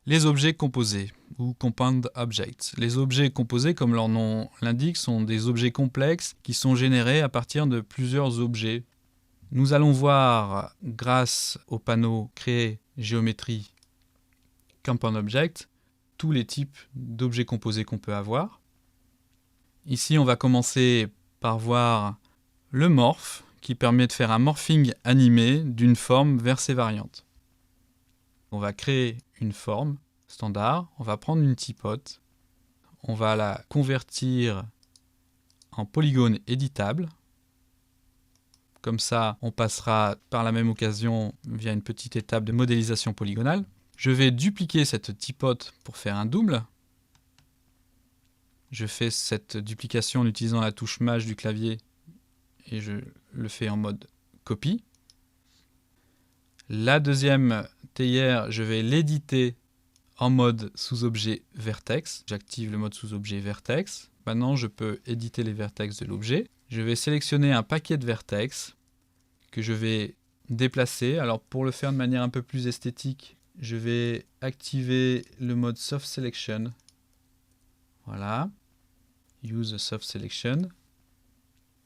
Les objets composés, ou Compound Objects. Les objets composés, comme leur nom l'indique, sont des objets complexes qui sont générés à partir de plusieurs objets. Nous allons voir, grâce au panneau Créer géométrie Compound Object, tous les types d'objets composés qu'on peut avoir. Ici, on va commencer par voir le morph, qui permet de faire un morphing animé d'une forme vers ses variantes. On va créer une forme standard, on va prendre une typote, on va la convertir en polygone éditable. Comme ça, on passera par la même occasion via une petite étape de modélisation polygonale. Je vais dupliquer cette typote pour faire un double. Je fais cette duplication en utilisant la touche Maj du clavier et je le fais en mode copie. La deuxième théière, je vais l'éditer en mode sous-objet vertex. J'active le mode sous-objet vertex. Maintenant, je peux éditer les vertex de l'objet. Je vais sélectionner un paquet de vertex que je vais déplacer. Alors, pour le faire de manière un peu plus esthétique, je vais activer le mode Soft Selection. Voilà. Use Soft Selection.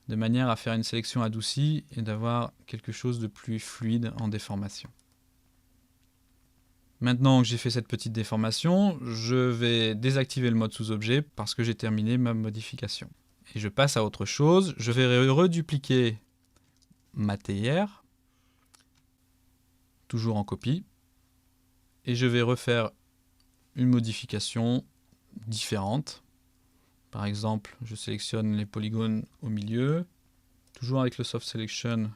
De manière à faire une sélection adoucie et d'avoir quelque chose de plus fluide en déformation. Maintenant que j'ai fait cette petite déformation, je vais désactiver le mode sous-objet parce que j'ai terminé ma modification. Et je passe à autre chose. Je vais redupliquer ma théière, toujours en copie, et je vais refaire une modification différente. Par exemple, je sélectionne les polygones au milieu, toujours avec le Soft Selection.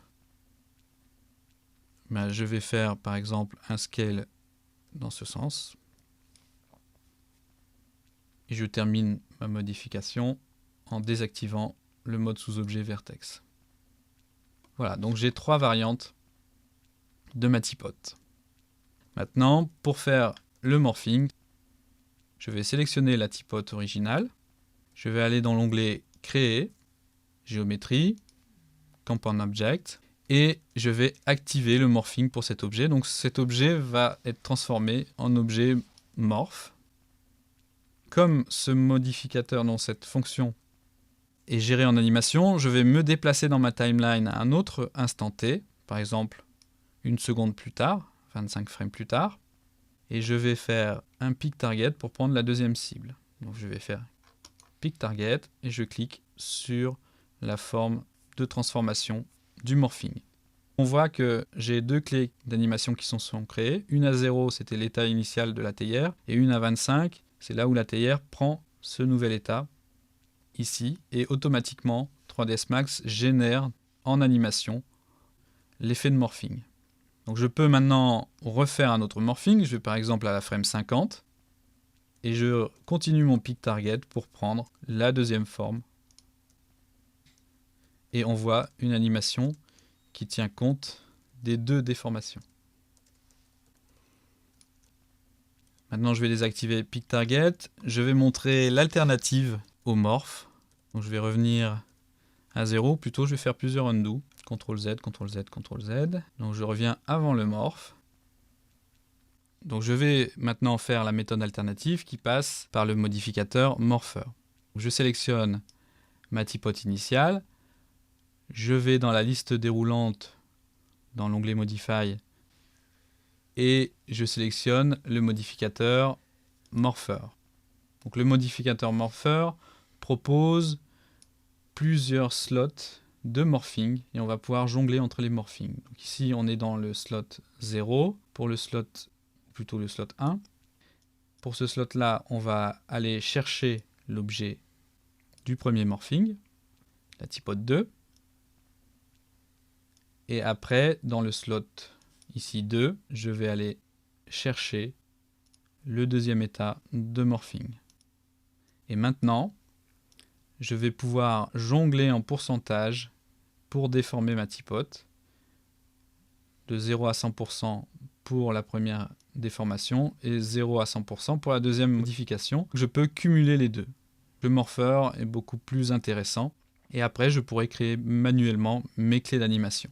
Je vais faire par exemple un scale dans ce sens. Et je termine ma modification en désactivant le mode sous-objet vertex. Voilà, donc j'ai 3 variantes de ma typote. Maintenant, pour faire le morphing, je vais sélectionner la typote originale. Je vais aller dans l'onglet Créer, Géométrie, Compound Object, et je vais activer le morphing pour cet objet. Donc cet objet va être transformé en objet morph. Comme ce modificateur, dans cette fonction, est géré en animation, je vais me déplacer dans ma timeline à un autre instant t, par exemple 1 seconde plus tard, 25 frames plus tard, et je vais faire un pick target pour prendre la deuxième cible. Donc je vais faire pick target et je clique sur la forme de transformation du morphing. On voit que j'ai 2 clés d'animation qui sont créées. Une à 0, c'était l'état initial de la théière, et une à 25, c'est là où la théière prend ce nouvel état, ici, et automatiquement 3ds Max génère en animation l'effet de morphing. Donc je peux maintenant refaire un autre morphing, je vais par exemple à la frame 50, et je continue mon pick target pour prendre la deuxième forme. Et on voit une animation qui tient compte des 2 déformations. Maintenant, je vais désactiver Pick Target. Je vais montrer l'alternative au morph. Donc, je vais revenir à 0. Plutôt, je vais faire plusieurs undo. CTRL Z, CTRL Z, CTRL Z. Donc, je reviens avant le morph. Donc, je vais maintenant faire la méthode alternative qui passe par le modificateur morpher. Je sélectionne ma typote initiale. Je vais dans la liste déroulante, dans l'onglet Modify, et je sélectionne le modificateur Morpher. Donc le modificateur Morpher propose plusieurs slots de morphing, et on va pouvoir jongler entre les morphings. Donc ici, on est dans le slot 0, pour le slot 1. Pour ce slot-là, on va aller chercher l'objet du premier morphing, la typote 2. Et après, dans le slot ici 2, je vais aller chercher le deuxième état de morphing. Et maintenant, je vais pouvoir jongler en pourcentage pour déformer ma typote. De 0 à 100% pour la première déformation et 0 à 100% pour la deuxième modification. Je peux cumuler les deux. Le morpher est beaucoup plus intéressant. Et après, je pourrais créer manuellement mes clés d'animation.